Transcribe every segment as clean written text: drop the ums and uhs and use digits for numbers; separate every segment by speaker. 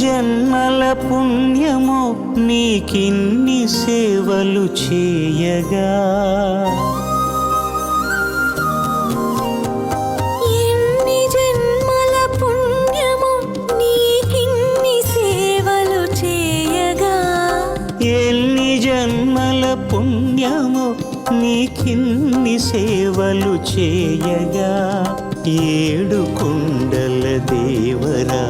Speaker 1: జన్మల పుణ్యమో నీకిన్ని సేవలు చేయగా,
Speaker 2: ఎన్ని జన్మల పుణ్యమో నీకిన్ని సేవలు చేయగా,
Speaker 1: ఎన్ని జన్మల పుణ్యమో నీకిన్ని సేవలు చేయగా, ఏడు కొండల దేవరా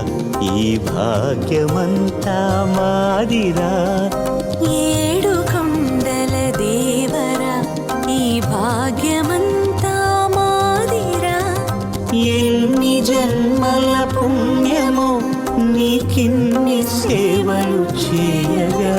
Speaker 1: ఈ భాగ్యమంతా మాదిరా,
Speaker 2: ఏడు కొండల దేవరా ఈ భాగ్యమంతా మాదిరా,
Speaker 1: ఎన్ని జన్మల పుణ్యమో నీకిన్ని సేవలు చేయగా.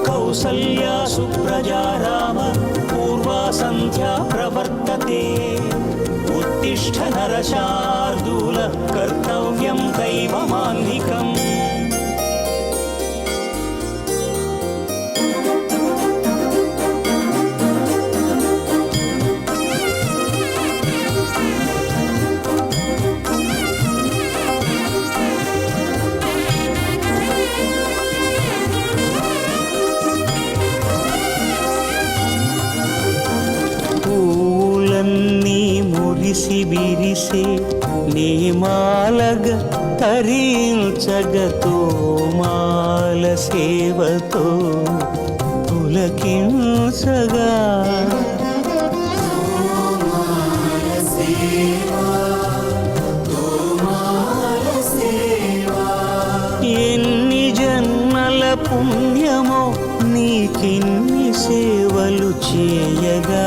Speaker 1: కౌసల్యా సుప్రజా రామ పూర్వా సంధ్యా ప్రవర్తతే, ఉత్తిష్ఠ నరశార్దూల కర్తవ్యం దైవమాన్నికం. మురిసి విరిసే నేమాలగ తరించగతో మాల సేవతో పులకించగా, ఎన్ని జన్మల పుణ్యమో నీకిన్ని సేవలు చేయగా,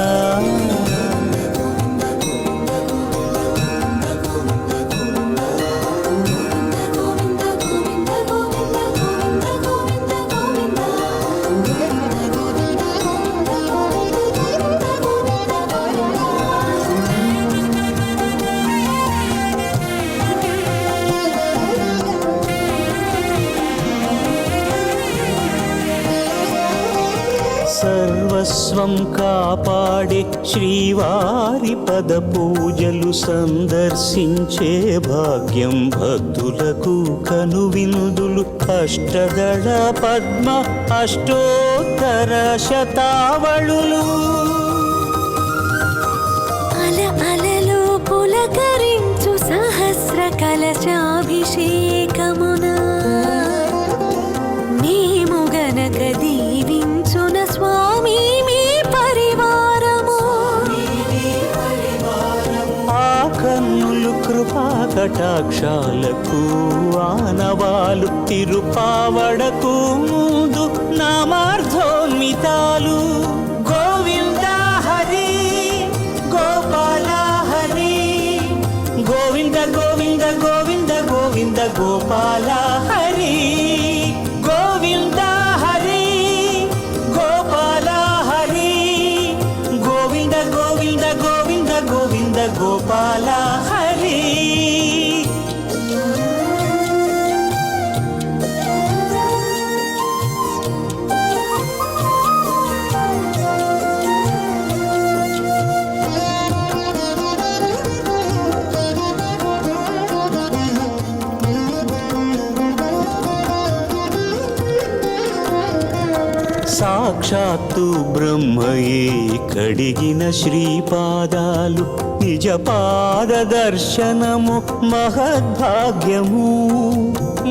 Speaker 1: సర్వస్వం కాపాడే శ్రీవారి పద పూజలు సందర్శించే భాగ్యం భక్తులకు కనువినుదులు, అష్టదళ పద్మ అష్టోత్తర శతావళులు,
Speaker 2: అల అలలో పులకరించు సహస్ర కలశాభిషేకమున మేము గనక దీవించున స్వామి మీ పరివారము,
Speaker 1: ఆ కన్నులు కృపా కటాక్షాలకు ఆనవాలు, తిరుపావడకు ముందు నామార్థోన్మితాలు. గోవింద హరి గోపాల హరి, గోవింద గోవింద గోవింద గోవింద గోపాల హరి, గోవింద హరి గోపాల హరి, గోవింద గోవింద గోవింద గోవింద గోపాల హరి. సాక్షాత్తు బ్రహ్మయే కడిగిన శ్రీపాదాలు నిజ పాద దర్శనము మహద్భాగ్యము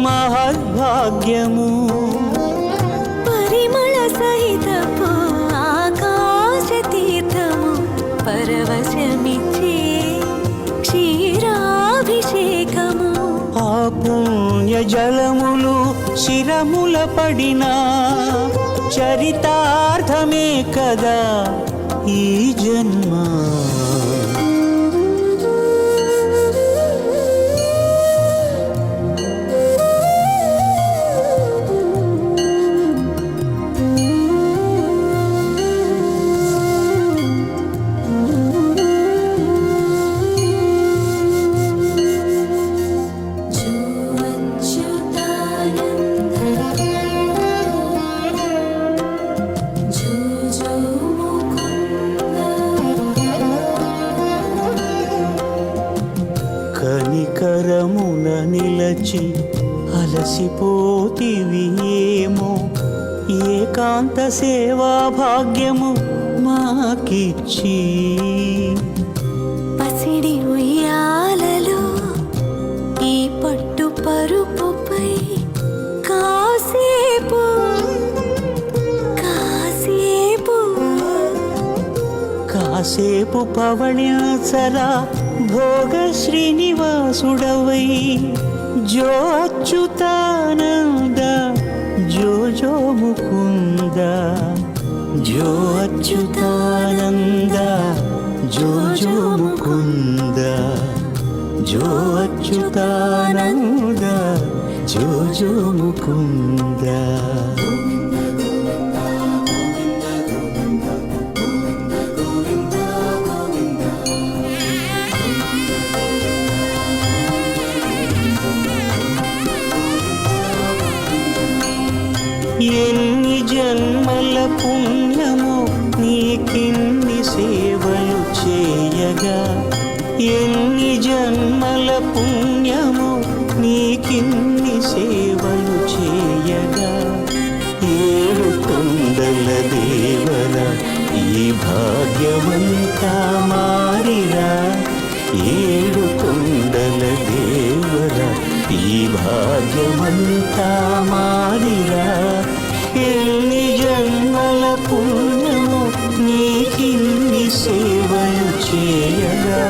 Speaker 1: మహద్భాగ్యము.
Speaker 2: పరిమళ సహితపు ఆకాశ తీర్థము పరవశమిచ్చే క్షీరాభిషేకము.
Speaker 1: ఆ పుణ్య జలములు శిరముల పడినా చరితార్థమే కదా ఈ జన్మ. కనికరమున నిలచి అలసిపోతివి ఏమో ఏకాంత సేవా భాగ్యము మాకిచ్చి.
Speaker 2: పసిడి ఉయ్యాలలో ఈ పట్టు పరుపుపై కాసేపు కాసేపు
Speaker 1: కాసేపు పవళించరా భోగ శ్రీనివాసుడవై. జో అచ్యుతానంద జో జో ముకుంద జో అచ్యుతానంద జో జో ముకుంద జో అచ్యుతానంద జో జో ముకుంద. ఎన్ని జన్మల పుణ్యమో నీకిన్ని సేవలు చేయగా. ఎన్ని జన్మల పుణ్యమో నీకిన్ని సేవలు చేయగా. ఏడు కొండల దేవర ఈ భాగ్యవంతా మారిరా. ఏడు కొండల దేవర ఈ భాగ్యమంతా మారిరా. ఎన్ని జన్మల పుణ్యము నీకిన్ని సేవలు చేయగా.